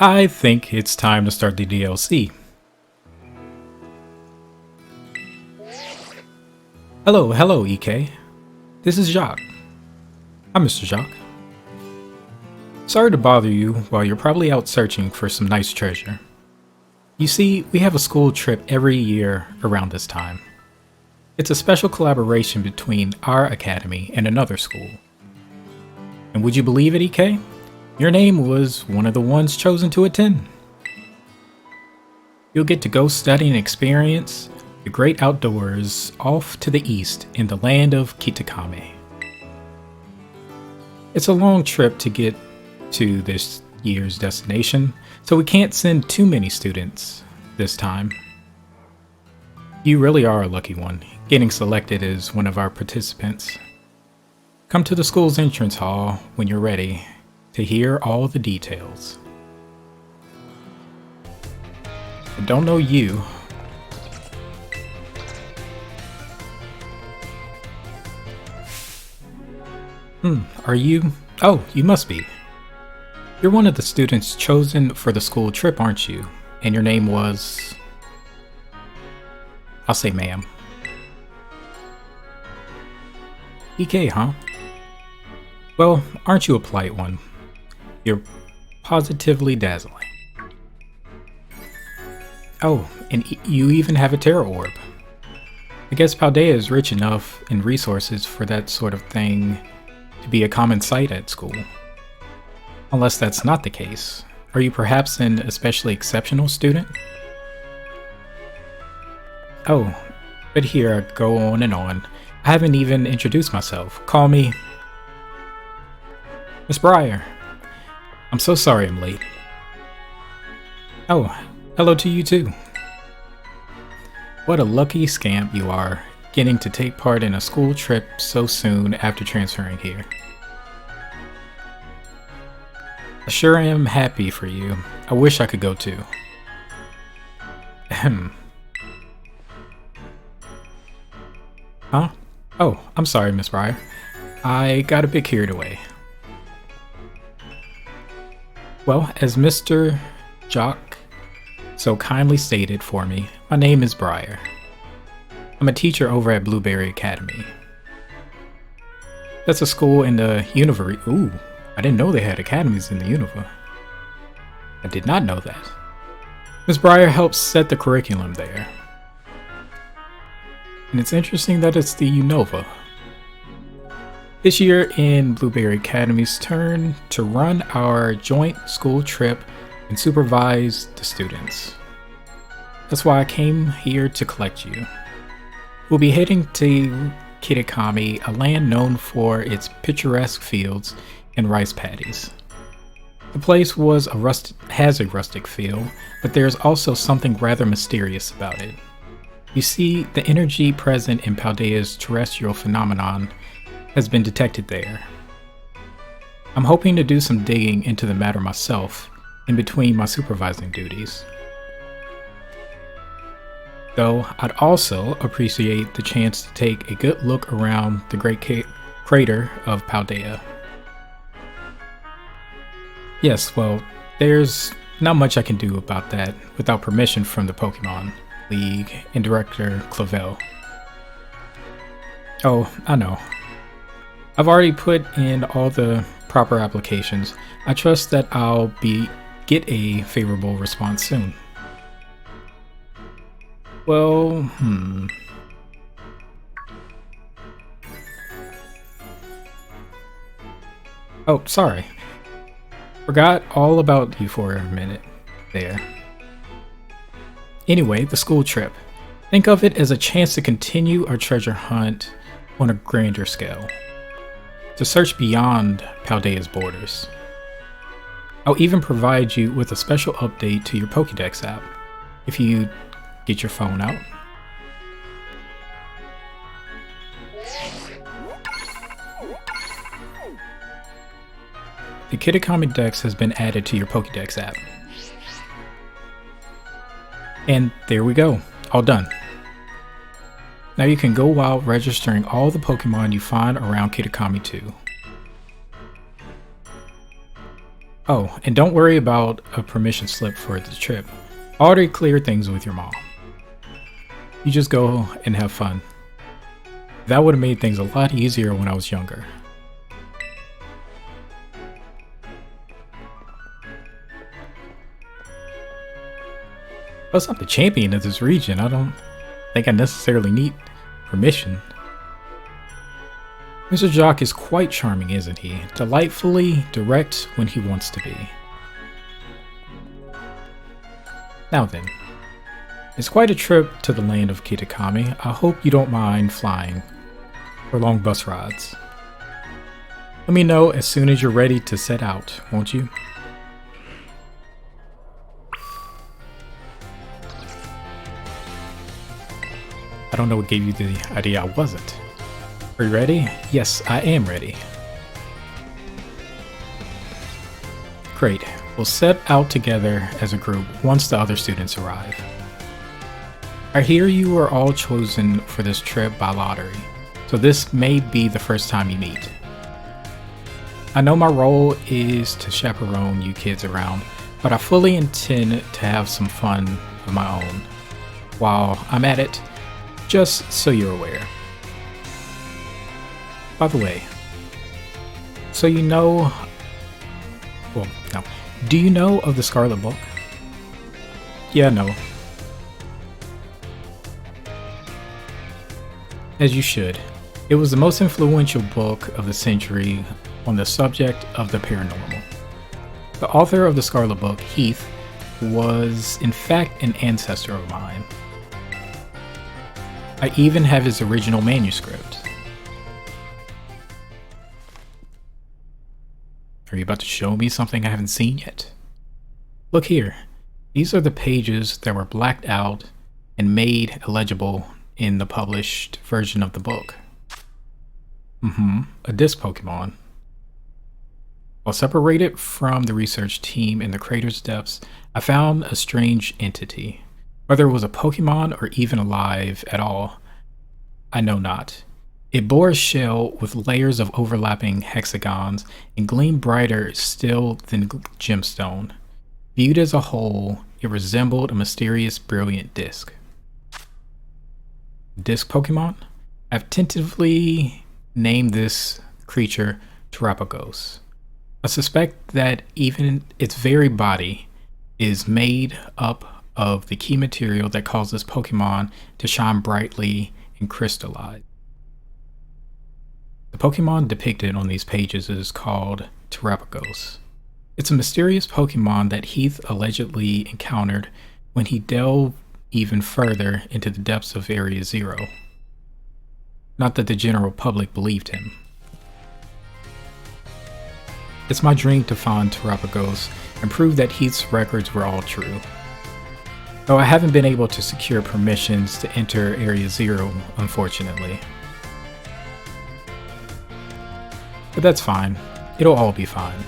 I think it's time to start the DLC. Hello, EK. This is Jacques. I'm Mr. Jacques. Sorry to bother you while you're probably out searching for some nice treasure. You see, we have a school trip every year around this time. It's a special collaboration between our academy and another school. And would you believe it, EK? Your name was one of the ones chosen to attend. You'll get to go study and experience the great outdoors off to the east in the land of Kitakami. It's a long trip to get to this year's destination, so we can't send too many students this time. You really are a lucky one, getting selected as one of our participants. Come to the school's entrance hall when you're ready to hear all the details. I don't know you. Are you? Oh, you must be. You're one of the students chosen for the school trip, aren't you? And your name was... I'll say ma'am. EK, huh? Well, aren't you a polite one? You're positively dazzling. Oh, and you even have a Terra Orb. I guess Paldea is rich enough in resources for that sort of thing to be a common sight at school. Unless that's not the case. Are you perhaps an especially exceptional student? Oh, but here I go on and on. I haven't even introduced myself. Call me... Miss Briar. I'm so sorry I'm late. Oh, hello to you too. What a lucky scamp you are, getting to take part in a school trip so soon after transferring here. I sure am happy for you. I wish I could go too. Ahem. Huh? Oh, I'm sorry, Miss Briar. I got a bit carried away. Well, as Mr. Jacques so kindly stated for me, my name is Briar. I'm a teacher over at Blueberry Academy. That's a school in the Universe. Ooh, I didn't know they had academies in the Unova. I did not know that. Ms. Briar helps set the curriculum there. And it's interesting that it's the Unova. This year in Blueberry Academy's turn to run our joint school trip and supervise the students. That's why I came here to collect you. We'll be heading to Kitakami, a land known for its picturesque fields and rice paddies. The place has a rustic feel, but there's also something rather mysterious about it. You see, the energy present in Paldea's terrestrial phenomenon has been detected there. I'm hoping to do some digging into the matter myself in between my supervising duties. Though I'd also appreciate the chance to take a good look around the great crater of Paldea. Yes, well, there's not much I can do about that without permission from the Pokémon League and Director Clavel. Oh, I know. I've already put in all the proper applications. I trust that I'll get a favorable response soon. Well, Oh, sorry. Forgot all about you for a minute there. Anyway, the school trip. Think of it as a chance to continue our treasure hunt on a grander scale. To search beyond Paldea's borders. I'll even provide you with a special update to your Pokédex app, if you get your phone out. The Kitakami Dex has been added to your Pokédex app. And there we go, all done. Now you can go wild registering all the Pokemon you find around Kitakami too. Oh, and don't worry about a permission slip for the trip. I already cleared things with your mom. You just go and have fun. That would have made things a lot easier when I was younger. Plus, I'm the champion of this region. I don't think I necessarily need permission. Mr. Jock is quite charming, isn't he? Delightfully direct when he wants to be. Now then, it's quite a trip to the land of Kitakami. I hope you don't mind flying or long bus rides. Let me know as soon as you're ready to set out, won't you? I don't know what gave you the idea I wasn't. Are you ready? Yes, I am ready. Great. We'll set out together as a group once the other students arrive. I hear you are all chosen for this trip by lottery, so this may be the first time you meet. I know my role is to chaperone you kids around, but I fully intend to have some fun of my own while I'm at it, just so you're aware. By the way, so you know, well, no. Do you know of the Scarlet book? Yeah, no. As you should. It was the most influential book of the century on the subject of the paranormal. The author of the Scarlet book, Heath, was in fact an ancestor of mine. I even have his original manuscript. Are you about to show me something I haven't seen yet? Look here. These are the pages that were blacked out and made illegible in the published version of the book. A disc Pokémon. While separated from the research team in the crater's depths, I found a strange entity. Whether it was a Pokémon or even alive at all, I know not. It bore a shell with layers of overlapping hexagons and gleamed brighter still than gemstone. Viewed as a whole, it resembled a mysterious, brilliant disc. Disc Pokemon? I've tentatively named this creature Terapagos. I suspect that even its very body is made up of the key material that causes Pokemon to shine brightly and crystallize. The Pokemon depicted on these pages is called Terapagos. It's a mysterious Pokemon that Heath allegedly encountered when he delved even further into the depths of Area Zero. Not that the general public believed him. It's my dream to find Terapagos and prove that Heath's records were all true. Though I haven't been able to secure permissions to enter Area Zero, unfortunately. But that's fine. It'll all be fine.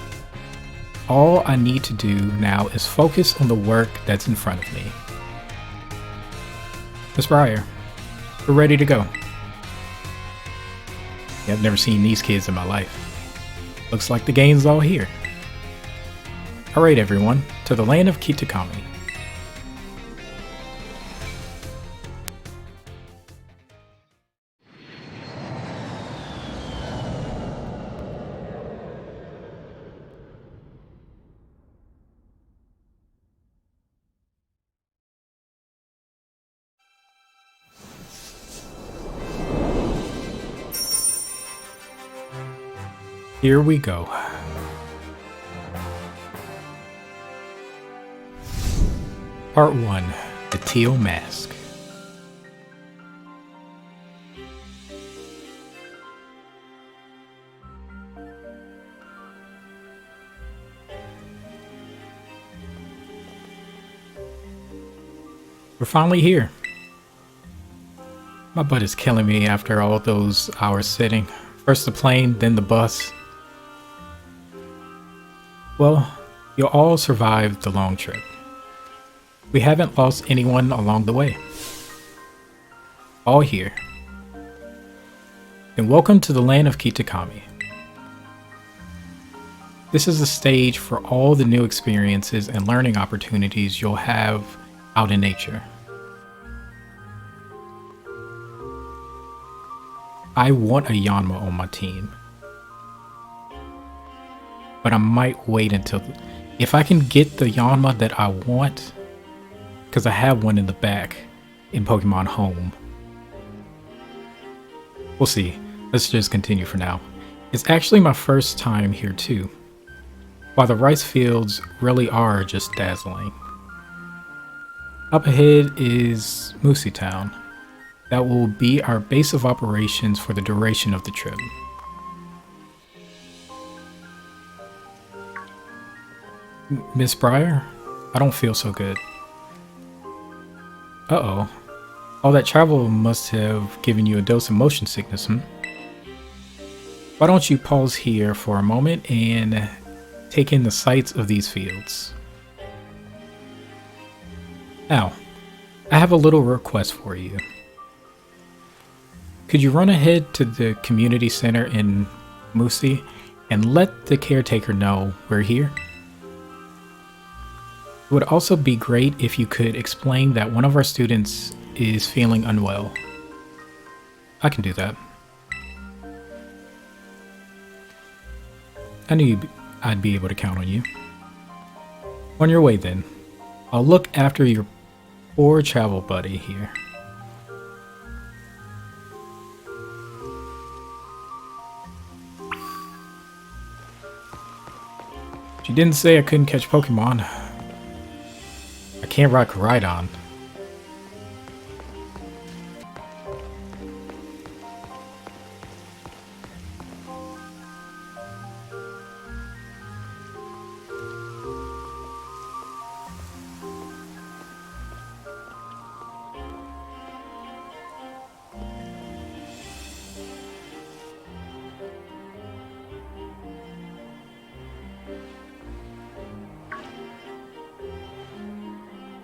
All I need to do now is focus on the work that's in front of me. Miss Briar, we're ready to go. Yeah, I've never seen these kids in my life. Looks like the gang's all here. Alright everyone, to the land of Kitakami. Here we go. Part 1. The Teal Mask. We're finally here. My butt is killing me after all those hours sitting. First the plane, then the bus. Well, you'll all survive the long trip. We haven't lost anyone along the way. All here. And welcome to the land of Kitakami. This is a stage for all the new experiences and learning opportunities you'll have out in nature. I want a Yanma on my team, but I might wait until if I can get the Yanma that I want, because I have one in the back in Pokemon Home. We'll see. Let's just continue for now. It's actually my first time here too, while the rice fields really are just dazzling. Up ahead is Moosey Town. That will be our base of operations for the duration of the trip. Miss Briar? I don't feel so good. Uh-oh. All that travel must have given you a dose of motion sickness, hmm? Why don't you pause here for a moment and take in the sights of these fields. Now, I have a little request for you. Could you run ahead to the community center in Moosey and let the caretaker know we're here? It would also be great if you could explain that one of our students is feeling unwell. I can do that. I knew I'd be able to count on you. On your way then. I'll look after your poor travel buddy here. She didn't say I couldn't catch Pokemon. I can't ride Koraidon.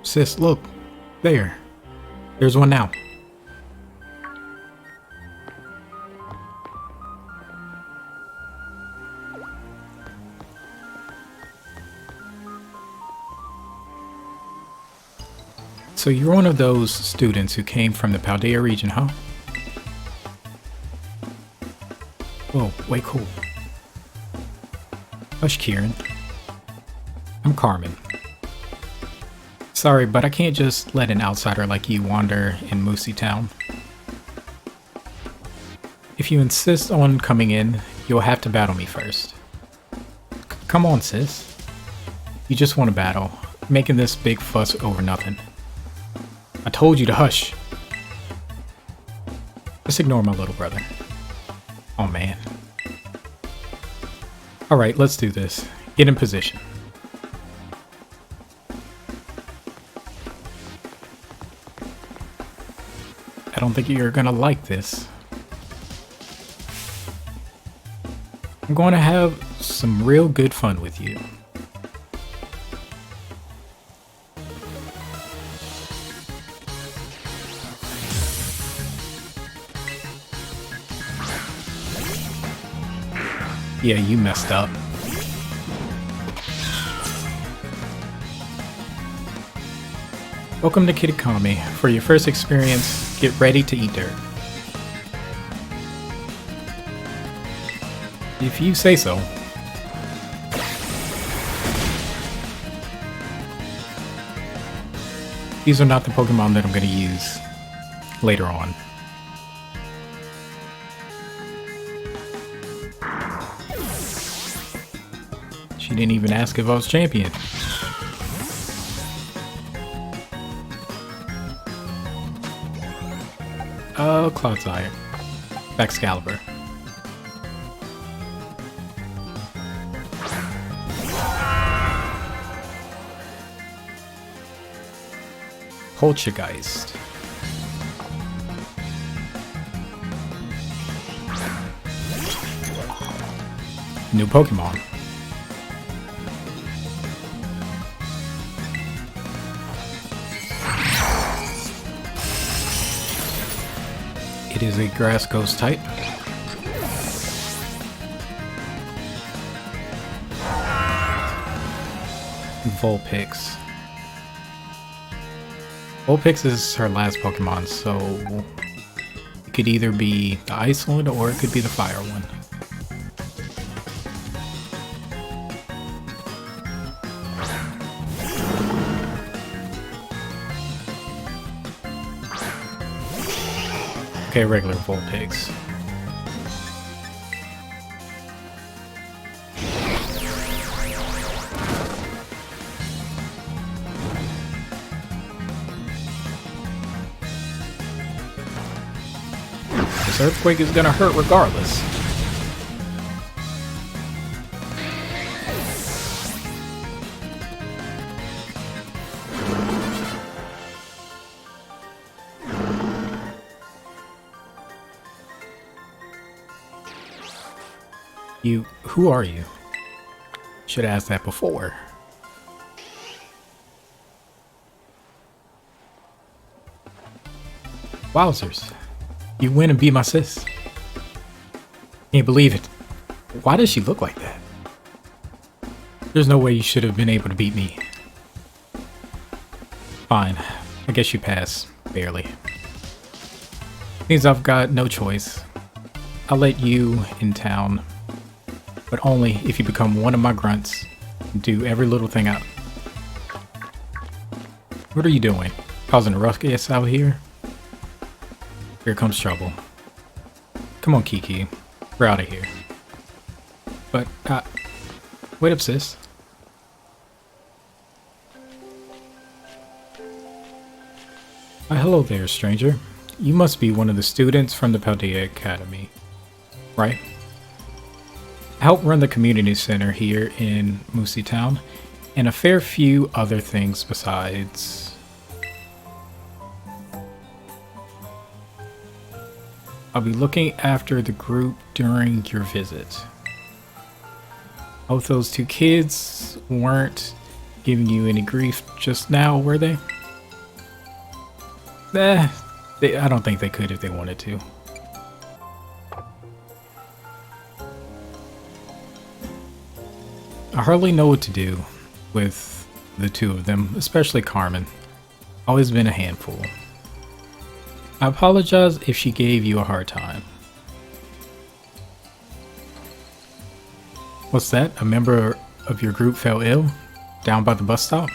Sis, look. There. There's one now. So you're one of those students who came from the Paldea region, huh? Whoa, way cool. Hush, Kieran. I'm Carmen. Sorry, but I can't just let an outsider like you wander in Moosey Town. If you insist on coming in, you'll have to battle me first. Come on, sis. You just want to battle, making this big fuss over nothing. I told you to hush. Just ignore my little brother. Oh man. Alright, let's do this. Get in position. I don't think you're gonna like this. I'm going to have some real good fun with you. Yeah, you messed up. Welcome to Kitakami. For your first experience, get ready to eat dirt. If you say so. These are not the Pokemon that I'm going to use later on. She didn't even ask if I was champion. Cloudsire. Excalibur. Poltergeist. New Pokemon. It is a grass ghost type. Vulpix. Vulpix is her last Pokemon, so it could either be the ice one or it could be the fire one. Okay, regular Vulpix. This earthquake is gonna hurt regardless. Who are you? Should have asked that before. Wowzers. You win and beat my sis. Can't believe it. Why does she look like that? There's no way you should have been able to beat me. Fine. I guess you pass. Barely. Means I've got no choice. I'll let you in town, but only if you become one of my grunts and do every little thing out. What are you doing? Causing a ruckus out here? Here comes trouble. Come on, Kiki. We're out of here. But, wait up, sis. Hello there, stranger. You must be one of the students from the Paldea Academy, right? I help run the community center here in Moosey Town, and a fair few other things besides. I'll be looking after the group during your visit. Both those two kids weren't giving you any grief just now, were they? I don't think they could if they wanted to. I hardly know what to do with the two of them, especially Carmen. Always been a handful. I apologize if she gave you a hard time. What's that? A member of your group fell ill? Down by the bus stop?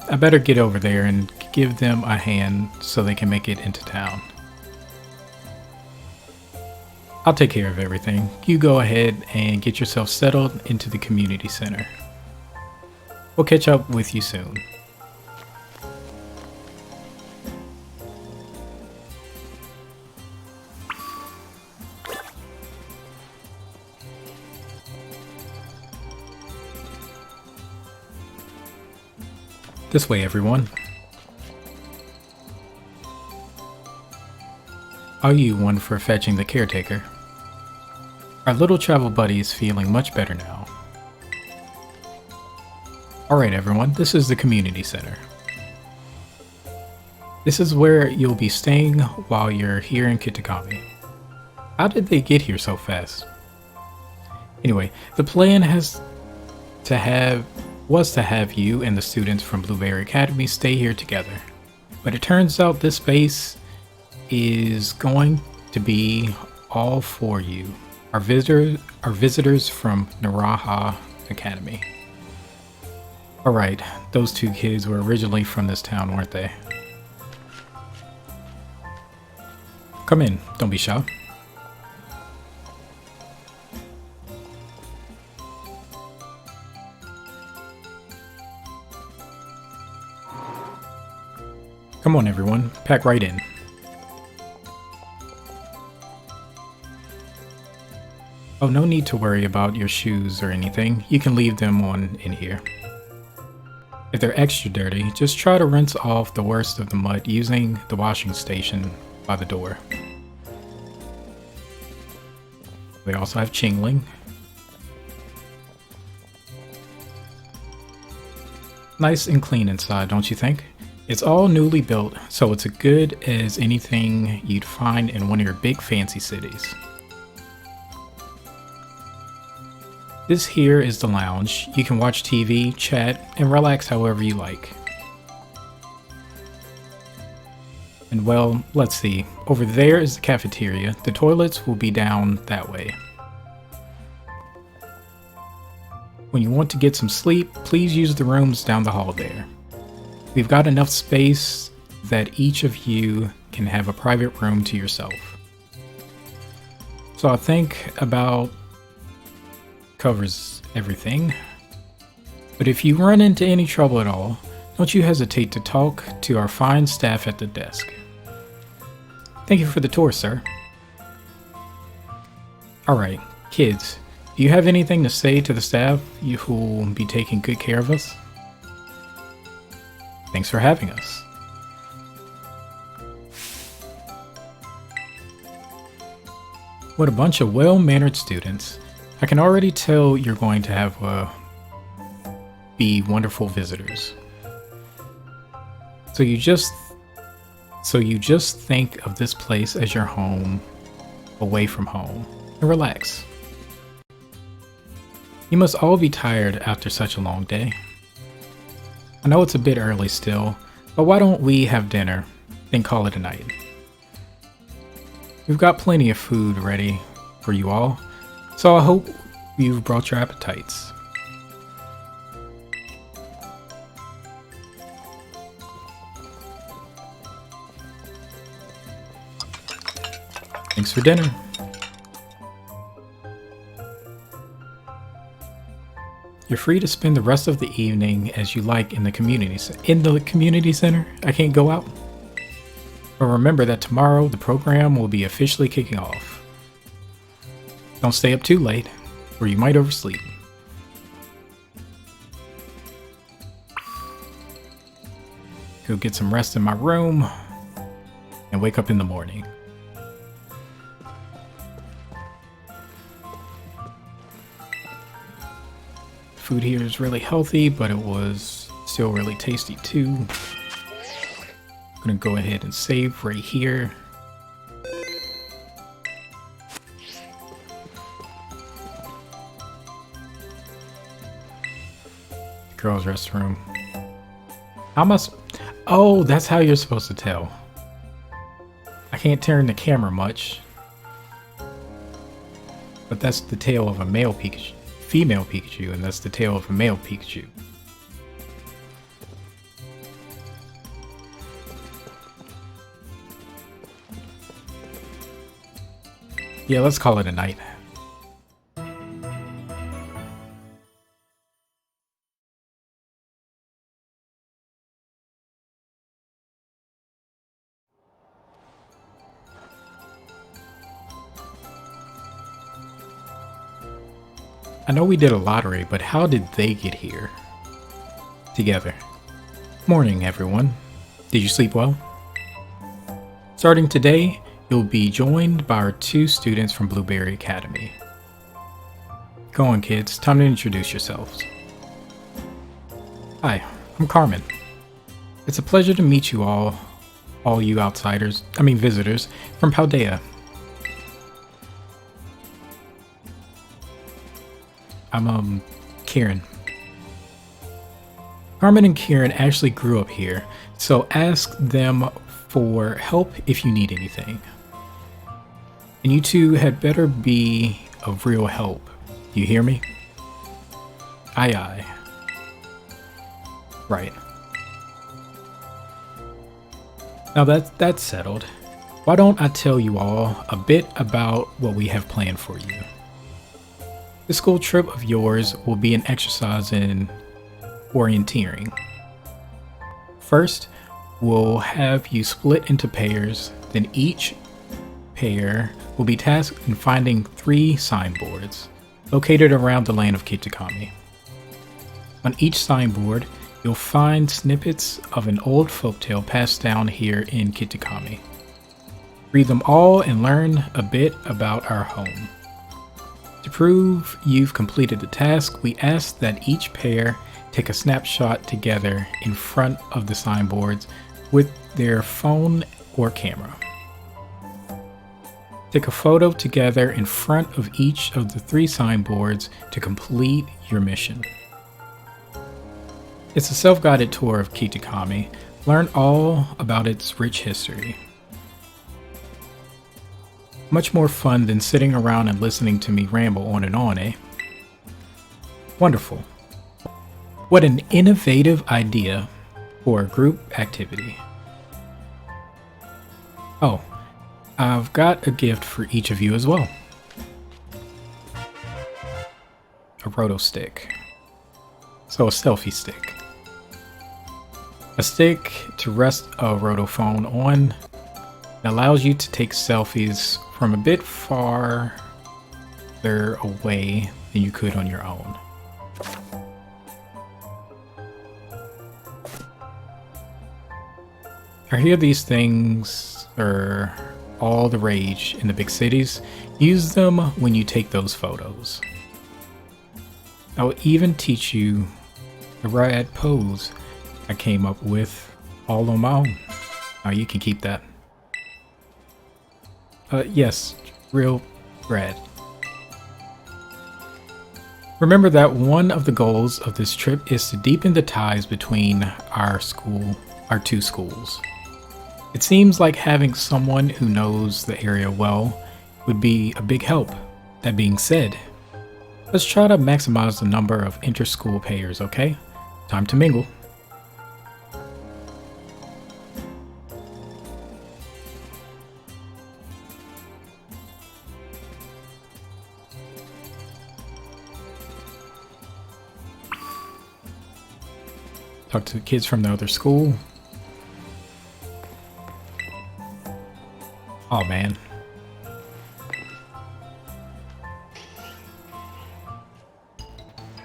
I better get over there and give them a hand so they can make it into town. I'll take care of everything. You go ahead and get yourself settled into the community center. We'll catch up with you soon. This way, everyone. Are you one for fetching the caretaker? Our little travel buddy is feeling much better now. Alright everyone, this is the community center. This is where you'll be staying while you're here in Kitakami. How did they get here so fast? Anyway, the plan was to have you and the students from Blueberry Academy stay here together. But it turns out this space is going to be all for you. Our visitors from Naraha Academy. Alright, those two kids were originally from this town, weren't they? Come in, don't be shy. Come on everyone, pack right in. Oh, no need to worry about your shoes or anything. You can leave them on in here. If they're extra dirty, just try to rinse off the worst of the mud using the washing station by the door. We also have Chingling. Nice and clean inside, don't you think? It's all newly built, so it's as good as anything you'd find in one of your big fancy cities. This here is the lounge. You can watch TV, chat, and relax however you like. And well, let's see. Over there is the cafeteria. The toilets will be down that way. When you want to get some sleep, please use the rooms down the hall there. We've got enough space that each of you can have a private room to yourself. So I think about covers everything. But if you run into any trouble at all, don't you hesitate to talk to our fine staff at the desk. Thank you for the tour, sir. Alright, kids, do you have anything to say to the staff who will be taking good care of us? Thanks for having us. What a bunch of well-mannered students. I can already tell you're going to have be wonderful visitors. So you just think of this place as your home, away from home, and relax. You must all be tired after such a long day. I know it's a bit early still, but why don't we have dinner, then call it a night? We've got plenty of food ready for you all, so I hope you've brought your appetites. Thanks for dinner. You're free to spend the rest of the evening as you like in the community center. I can't go out. But remember that tomorrow the program will be officially kicking off. Don't stay up too late, or you might oversleep. Go get some rest in my room and wake up in the morning. Food here is really healthy, but it was still really tasty too. I'm gonna go ahead and save right here. Girls' restroom. How much? Oh, that's how you're supposed to tell. I can't turn the camera much, but that's the tail of a male Pikachu. Female Pikachu, and that's the tail of a male Pikachu. Yeah, let's call it a night. I know we did a lottery, but how did they get here together? Morning, everyone. Did you sleep well? Starting today, you'll be joined by our 2 students from Blueberry Academy. Go on, kids. Time to introduce yourselves. Hi, I'm Carmen. It's a pleasure to meet you all you visitors from Paldea. I'm Kieran. Carmen and Kieran actually grew up here, so ask them for help if you need anything. And you two had better be of real help. You hear me? Aye aye. Right. Now that's settled. Why don't I tell you all a bit about what we have planned for you? This school trip of yours will be an exercise in orienteering. First, we'll have you split into pairs, then each pair will be tasked in finding 3 signboards located around the land of Kitakami. On each signboard, you'll find snippets of an old folktale passed down here in Kitakami. Read them all and learn a bit about our home. To prove you've completed the task, we ask that each pair take a snapshot together in front of the signboards with their phone or camera. Take a photo together in front of each of the 3 signboards to complete your mission. It's a self-guided tour of Kitakami. Learn all about its rich history. Much more fun than sitting around and listening to me ramble on and on, eh? Wonderful. What an innovative idea for a group activity. Oh, I've got a gift for each of you as well. A roto stick. So a selfie stick. A stick to rest a rotophone on. It allows you to take selfies from a bit farther away than you could on your own. I hear these things are all the rage in the big cities. Use them when you take those photos. I'll even teach you the right pose I came up with all on my own. Now you can keep that. Yes, real Brad. Remember that one of the goals of this trip is to deepen the ties between our 2 schools. It seems like having someone who knows the area well would be a big help. That being said, let's try to maximize the number of inter-school payers, okay? Time to mingle. Talk to the kids from the other school. Oh man.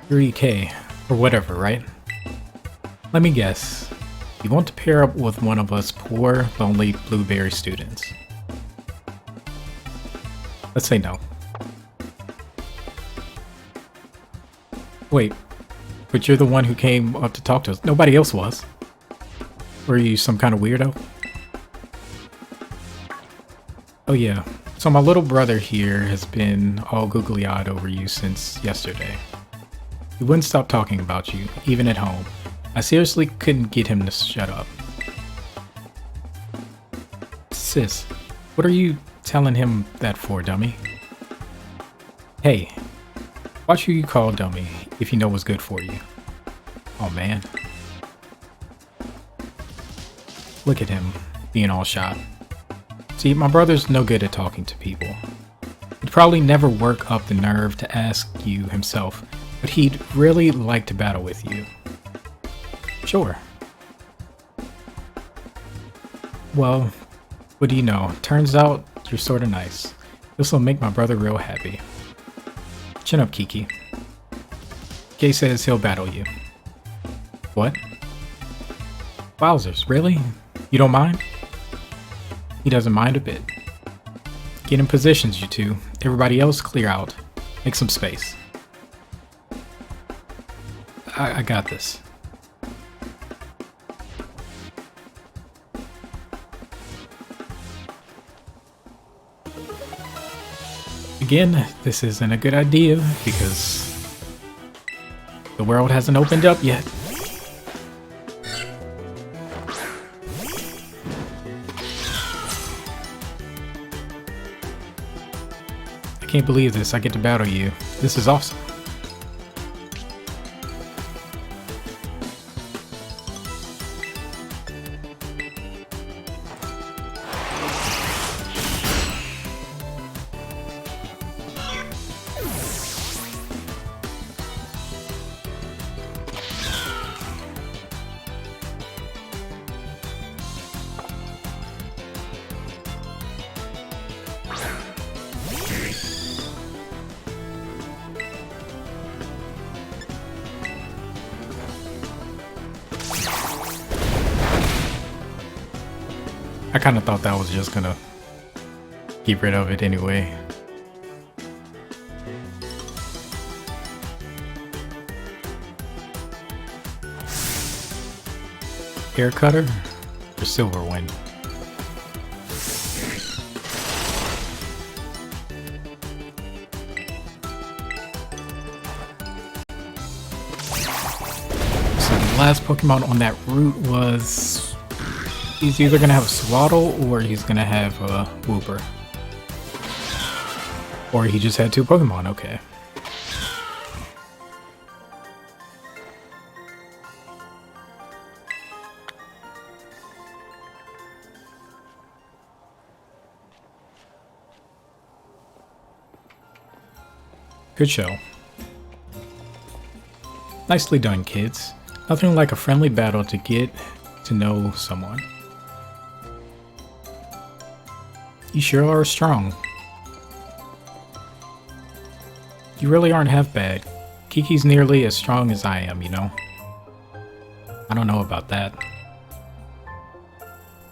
$3K or whatever, right? Let me guess. You want to pair up with one of us poor, lonely blueberry students. Let's say no. Wait, but you're the one who came up to talk to us. Nobody else was. Were you some kind of weirdo? Oh yeah, so my little brother here has been all googly-eyed over you since yesterday. He wouldn't stop talking about you, even at home. I seriously couldn't get him to shut up. Sis, what are you telling him that for, dummy? Hey, watch who you call dummy if you know what's good for you. Oh man. Look at him, being all shy. See, my brother's no good at talking to people. He'd probably never work up the nerve to ask you himself, but he'd really like to battle with you. Sure. Well, what do you know? Turns out you're sorta nice. This'll make my brother real happy. Chin up, Kiki. Kay says he'll battle you. What? Wowzers, really? You don't mind? He doesn't mind a bit. Get in positions, you two. Everybody else clear out. Make some space. I got this. Again, this isn't a good idea because the world hasn't opened up yet. I can't believe this. I get to battle you. This is awesome. I kind of thought that was just gonna get rid of it anyway. Air Cutter or Silverwind? last Pokemon on that route was... He's either gonna have a Swaddle or he's gonna have a Wooper. Or he just had two Pokemon, okay. Good show. Nicely done, kids. Nothing like a friendly battle to get to know someone. You sure are strong. You really aren't half bad. Kiki's nearly as strong as I am, you know? I don't know about that.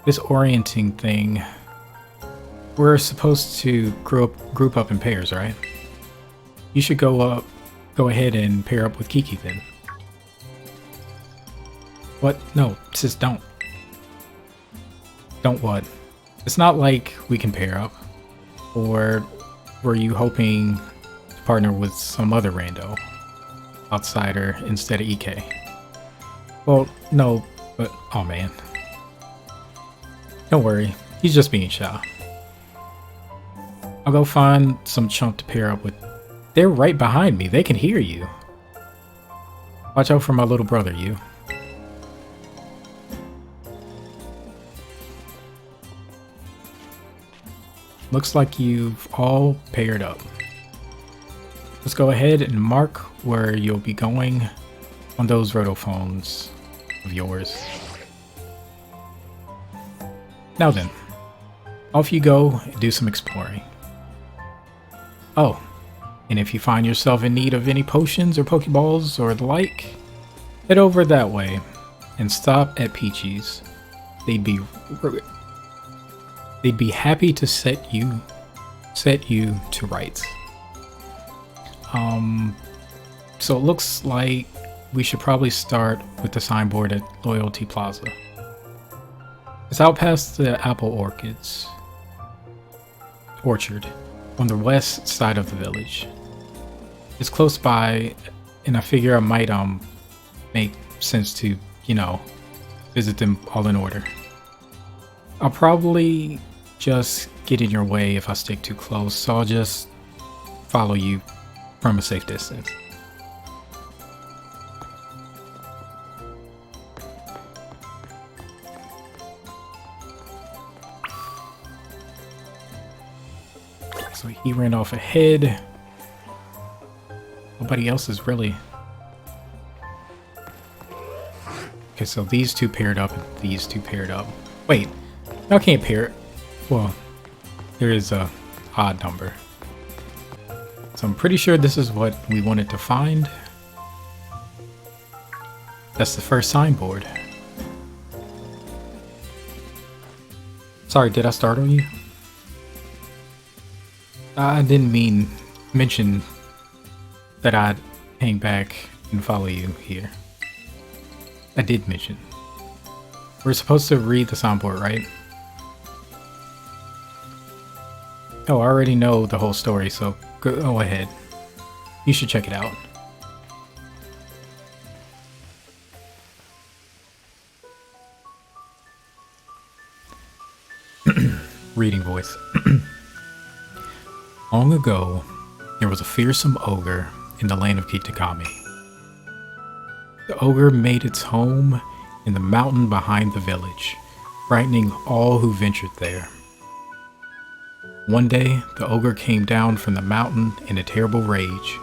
This orienting thing... We're supposed to group up in pairs, right? You should go ahead and pair up with Kiki then. What? No, sis, don't. Don't what? It's not like we can pair up. Or were you hoping to partner with some other rando? Outsider instead of EK? Well, no, but oh man. Don't worry, he's just being shy. I'll go find some chump to pair up with. They're right behind me. They can hear you. Watch out for my little brother, you. Looks like you've all paired up. Let's go ahead and mark where you'll be going on those rotophones of yours. Now then, off you go and do some exploring. Oh. And if you find yourself in need of any potions or Pokeballs or the like, head over that way and stop at Peachy's. They'd be happy to set you to rights. So it looks like we should probably start with the signboard at Loyalty Plaza. It's out past the apple orchard on the west side of the village. It's close by, and I figure I might make sense to, you know, visit them all in order. I'll probably just get in your way if I stick too close, so I'll just follow you from a safe distance. So he ran off ahead. Nobody else is really... Okay, so these two paired up and these two paired up. Wait, I can't pair... Well, there is a odd number. So I'm pretty sure this is what we wanted to find. That's the first signboard. Sorry, did I startle you? I didn't mention that I'd hang back and follow you here. I did mention. We're supposed to read the signboard, right? Oh, I already know the whole story, so go ahead. You should check it out. Reading voice. Long ago, there was a fearsome ogre in the land of Kitakami. The ogre made its home in the mountain behind the village, frightening all who ventured there. One day, the ogre came down from the mountain in a terrible rage,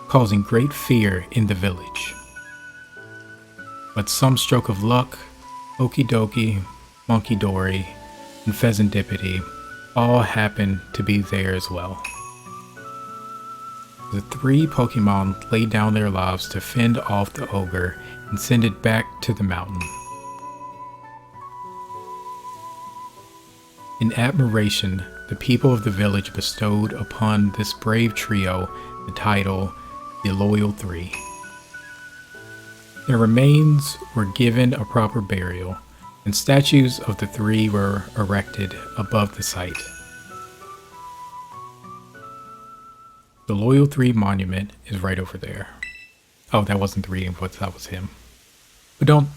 causing great fear in the village. But some stroke of luck, Okie Dokie, Monkey Dory, and Pheasantipity all happened to be there as well. The three Pokemon laid down their lives to fend off the ogre and send it back to the mountain. In admiration, the people of the village bestowed upon this brave trio the title, the Loyal Three. Their remains were given a proper burial, and statues of the three were erected above the site. The Loyal Three monument is right over there. Oh, that wasn't the reading voice, that was him. But don't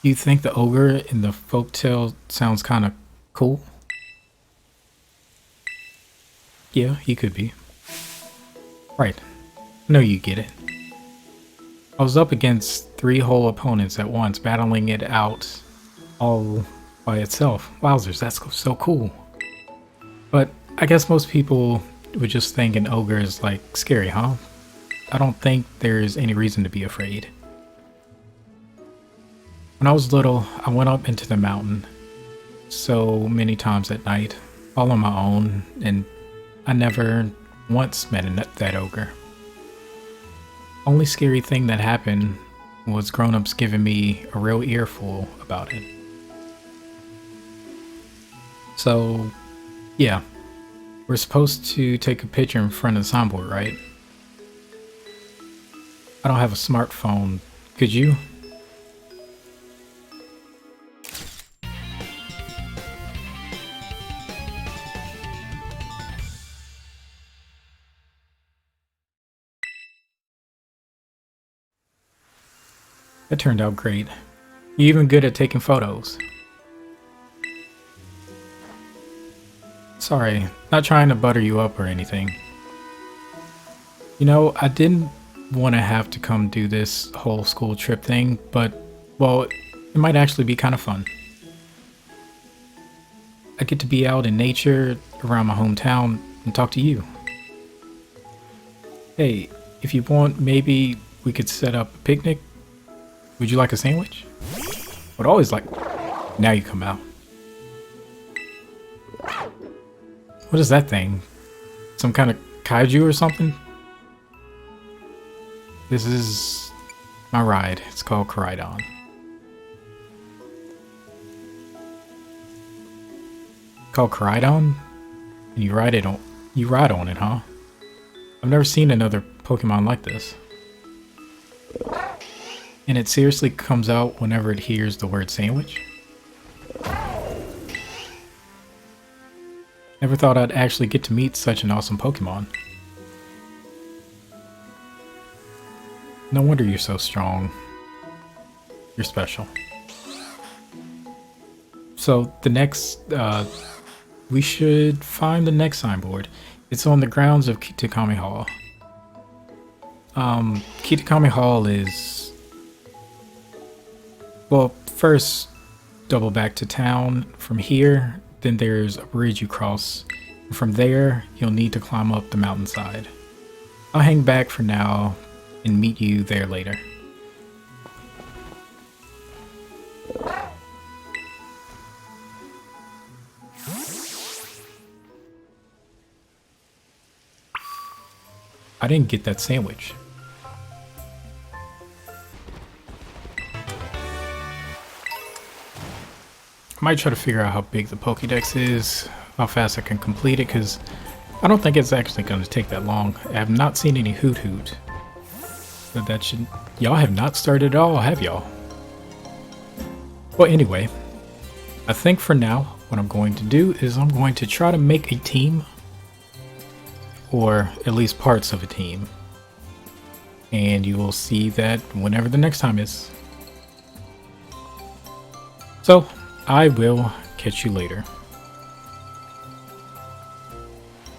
you think the ogre in the folktale sounds kind of cool? Yeah, he could be. Right. No, you get it. I was up against 3 whole opponents at once, battling it out all by itself. Wowzers, that's so cool. But I guess most people would just think an ogre is like scary, huh? I don't think there's any reason to be afraid. When I was little, I went up into the mountain so many times at night, all on my own, and I never once met that ogre. Only scary thing that happened was grown-ups giving me a real earful about it. So, yeah, we're supposed to take a picture in front of the signboard, right? I don't have a smartphone. Could you? That turned out great. You're even good at taking photos. Sorry, not trying to butter you up or anything. You know, I didn't want to have to come do this whole school trip thing, but, well, it might actually be kind of fun. I get to be out in nature, around my hometown, and talk to you. Hey, if you want, maybe we could set up a picnic. Would you like a sandwich? Would always like... Now you come out. What is that thing? Some kind of kaiju or something? This is my ride. It's called Koraidon. Called Koraidon? And you ride on it, huh? I've never seen another Pokemon like this. And it seriously comes out whenever it hears the word sandwich? Never thought I'd actually get to meet such an awesome Pokemon. No wonder you're so strong. You're special. So the next, we should find the next signboard. It's on the grounds of Kitakami Hall. Kitakami Hall is... Well, first, double back to town. From here, then there's a bridge you cross. From there, you'll need to climb up the mountainside. I'll hang back for now and meet you there later. I didn't get that sandwich. I might try to figure out how big the Pokédex is, how fast I can complete it, because I don't think it's actually going to take that long. I have not seen any Hoot Hoot. But that should... Y'all have not started at all, have y'all? Well, anyway, I think for now, what I'm going to do is I'm going to try to make a team. Or at least parts of a team. And you will see that whenever the next time is. So, I will catch you later.